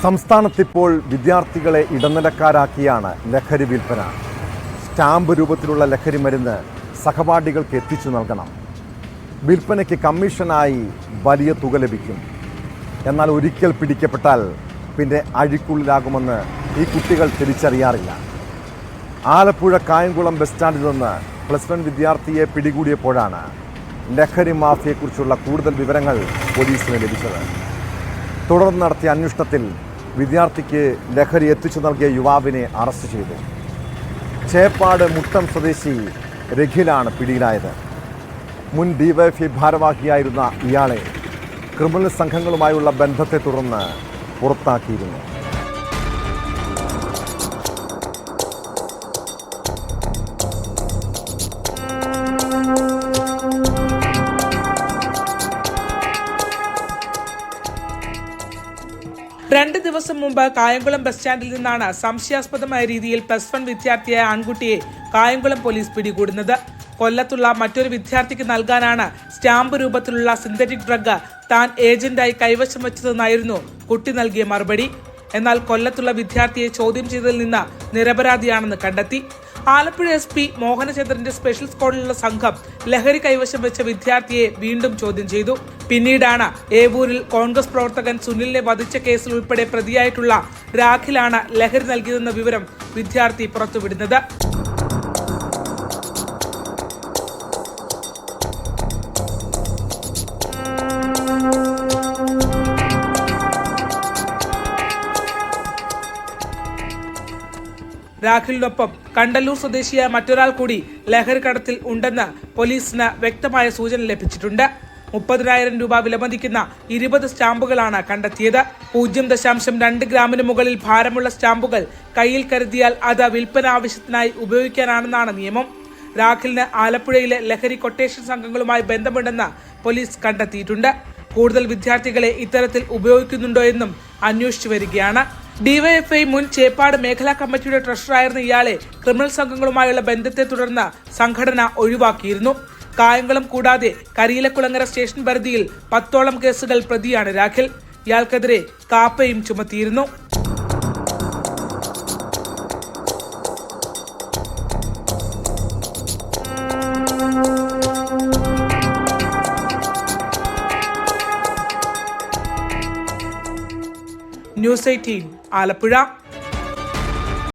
സംസ്ഥാനത്തിപ്പോൾ വിദ്യാർത്ഥികളെ ഇടനിലക്കാരാക്കിയാണ് ലഹരി വിൽപ്പന. സ്റ്റാമ്പ് രൂപത്തിലുള്ള ലഹരി മരുന്ന് സഹപാഠികൾക്ക് എത്തിച്ചു നൽകണം. വിൽപ്പനയ്ക്ക് കമ്മീഷനായി വലിയ തുക ലഭിക്കും. എന്നാൽ ഒരിക്കൽ പിടിക്കപ്പെട്ടാൽ പിന്നെ അഴിക്കുള്ളിലാകുമെന്ന് ഈ കുട്ടികൾ തിരിച്ചറിയാറില്ല. ആലപ്പുഴ കായംകുളം ബസ് സ്റ്റാൻഡിൽ നിന്ന് +1 വിദ്യാർത്ഥിയെ പിടികൂടിയപ്പോഴാണ് ലഹരി മാഫിയയെക്കുറിച്ചുള്ള കൂടുതൽ വിവരങ്ങൾ പോലീസിന് ലഭിച്ചത്. തുടർന്ന് നടത്തിയ അന്വേഷണത്തിൽ വിദ്യാർത്ഥിക്ക് ലഹരി എത്തിച്ചു നൽകിയ യുവാവിനെ അറസ്റ്റ് ചെയ്തു. ചേപ്പാട് മുട്ടം സ്വദേശി രഖിലാണ് പിടിയിലായത്. മുൻ ഡിവൈഎഫ്ഐ ഭാരവാഹിയായിരുന്ന ഇയാളെ ക്രിമിനൽ സംഘങ്ങളുമായുള്ള ബന്ധത്തെ തുടർന്ന് പുറത്താക്കിയിരുന്നു. രണ്ട് ദിവസം മുമ്പ് കായംകുളം ബസ് സ്റ്റാൻഡിൽ നിന്നാണ് സംശയാസ്പദമായ രീതിയിൽ +1 വിദ്യാർത്ഥിയായ ആൺകുട്ടിയെ കായംകുളം പോലീസ് പിടികൂടുന്നത്. കൊല്ലത്തുള്ള മറ്റൊരു വിദ്യാർത്ഥിക്ക് നൽകാനാണ് സ്റ്റാമ്പ് രൂപത്തിലുള്ള സിന്തറ്റിക് ഡ്രഗ് താൻ ഏജന്റായി കൈവശം വെച്ചതെന്നായിരുന്നു കുട്ടി നൽകിയ മറുപടി. എന്നാൽ കൊല്ലത്തുള്ള വിദ്യാർത്ഥിയെ ചോദ്യം ചെയ്തതിൽ നിന്ന് നിരപരാധിയാണെന്ന് കണ്ടെത്തി. ആലപ്പുഴ SP മോഹനചന്ദ്രന്റെ സ്പെഷ്യൽ സ്ക്വാഡിലുള്ള സംഘം ലഹരി കൈവശം വെച്ച വിദ്യാർത്ഥിയെ വീണ്ടും ചോദ്യം ചെയ്തു. പിന്നീടാണ് ഏവൂരിൽ കോൺഗ്രസ് പ്രവർത്തകൻ സുനിലിനെ വധിച്ച കേസിൽ ഉൾപ്പെടെ പ്രതിയായിട്ടുള്ള രാഖിലാണ് ലഹരി നൽകിയതെന്ന വിവരം വിദ്യാർത്ഥി പുറത്തുവിടുന്നത്. രാഖിലിനൊപ്പം കണ്ടല്ലൂർ സ്വദേശിയായ മറ്റൊരാൾ കൂടി ലഹരി കടത്തിൽ ഉണ്ടെന്ന് പോലീസിന് വ്യക്തമായ സൂചന ലഭിച്ചിട്ടുണ്ട്. 30,000 രൂപ വിലമതിക്കുന്ന 20 സ്റ്റാമ്പുകളാണ് കണ്ടെത്തിയത്. 0.2 ഗ്രാമിന് മുകളിൽ ഭാരമുള്ള സ്റ്റാമ്പുകൾ കയ്യിൽ കരുതിയാൽ അത് വിൽപ്പന ആവശ്യത്തിനായി ഉപയോഗിക്കാനാണെന്നാണ് നിയമം. രാഖിലിന് ആലപ്പുഴയിലെ ലഹരി കൊട്ടേഷൻ സംഘങ്ങളുമായി ബന്ധമുണ്ടെന്ന് പോലീസ് കണ്ടെത്തിയിട്ടുണ്ട്. കൂടുതൽ വിദ്യാർത്ഥികളെ ഇത്തരത്തിൽ ഉപയോഗിക്കുന്നുണ്ടോ എന്നും അന്വേഷിച്ചു വരികയാണ്. ഡിവൈഎഫ്ഐ മുൻ ചേപ്പാട് മേഖലാ കമ്മിറ്റിയുടെ ട്രഷററായിരുന്ന ഇയാളെ ക്രിമിനൽ സംഘങ്ങളുമായുള്ള ബന്ധത്തെ തുടർന്ന് സംഘടന ഒഴിവാക്കിയിരുന്നു. കായംകുളം കൂടാതെ കരിയിലക്കുളങ്ങര സ്റ്റേഷൻ പരിധിയിൽ 10ഓളം കേസുകൾ പ്രതിയാണ് രാഖിൽ. ഇയാൾക്കെതിരെ കാപ്പയും ചുമത്തിയിരുന്നു. ന്യൂസ് 18 ആലപ്പുഴ.